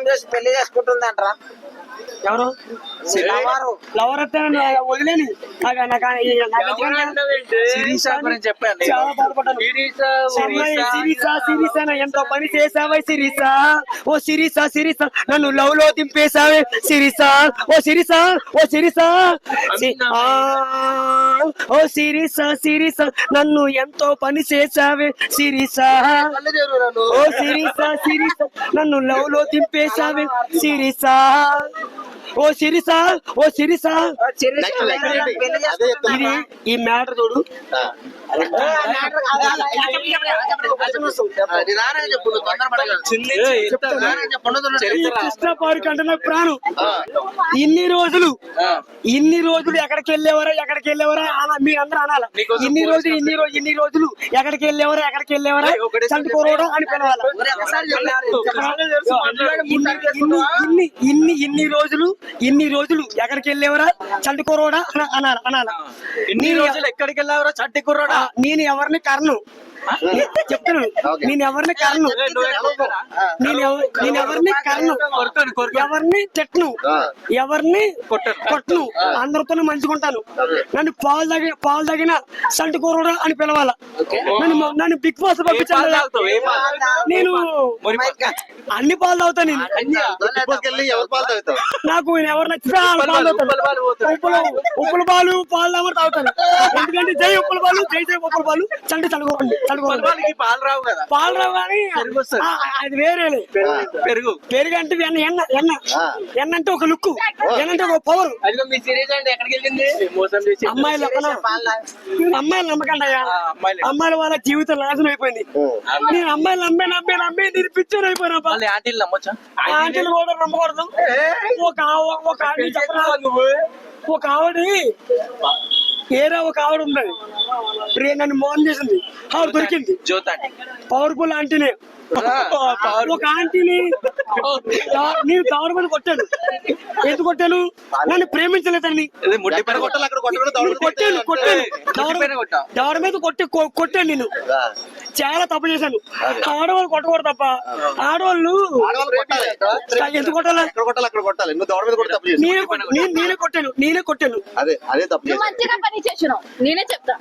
చేసి పెళ్లి చేసుకుంటుందంటరా? ఎవరు లవర్ అయితే వదిలేని చాలా బాధపడ్డాను. సిరీసా ఎంతో పని చేసావే సిరీసా, ఓ సిరీసా నన్ను లవ్ లో దింపేసావే సిరీసా, ఓ సిరీసా ఓ సిరీసా నన్ను ఎంతో పని చేసావే సిరీసా, ఓ సిరీసా నన్ను లవ్ లో దింపేసావే సిరీసా, ఓ సిరీసా ఇది ఈ మ్యాటర్ చూడు. కృష్ణ పార్క్ అంటే నాకు ప్రాణం. ఇన్ని రోజులు ఎక్కడికి వెళ్ళేవారా మీ అందరూ అనాలి. ఇన్ని రోజులు ఎక్కడికి వెళ్ళేవారా చంటుకోవడం అని పిలవాలి. ఇన్ని రోజులు ఎక్కడికి వెళ్ళేవరా చంటి కుర్రోడా అనాల. ఇన్ని రోజులు ఎక్కడికి వెళ్ళావరా చంటి కుర్రోడా? నేను ఎవరిని కర్ను చెప్తున్నాను, నేను ఎవరిని కర్ను, ఎవరిని తిట్టను, ఎవరిని కొట్టను, అందరితో మంచుకుంటాను. నన్ను పాలు తగిన చంటి కుర్రోడా అని పిలవాల. నన్ను బిగ్ బాస్ పంపించాలి. నేను అన్ని పాలు తాగుతాను. నాకు ఎవరు నచ్చితే ఉప్పుల పాలు తాగుతాను. ఎందుకంటే జై ఉప్పుల పాలు, జై ఉప్పుల పాలు, చంటి చదువుకోండి. పాలు రావు కానీ అది వేరే. పెరుగు అంటే ఎన్న అంటే ఒక లుక్, ఎన్నంటే ఒక పవర్. అమ్మాయిలు నమ్మకండి అయ్యా, అమ్మాయిల వాళ్ళ జీవితం నాశనం అయిపోయింది. నేను అమ్మాయిలు నమ్మే నేను పిచ్చర్ అయిపోయినా. ఆంటీలు కూడా నమ్మకూడదు. ఒక ఆవిడ ఏరా ఒక ఆవిడ ఉన్నది, నన్ను మోహన్ చేసింది. ఆవిడ దొరికింది పవర్ఫుల్ ఆంటీనే. ఒక ఆంటీని నేను గవర్నమెంట్ కొట్టాను. ఎందుకు కొట్టాను? నన్ను ప్రేమించలేదని ఎవరి మీద కొట్టాను. నేను చాలా తప్పు చేశాను. ఆడవాళ్ళు కొట్టకూడదు తప్ప. ఆడవాళ్ళు ఎందుకు కొట్టాలి? నేనే కొట్టాను. మంచిగా పని చేసినావు, నేనే చెప్తా.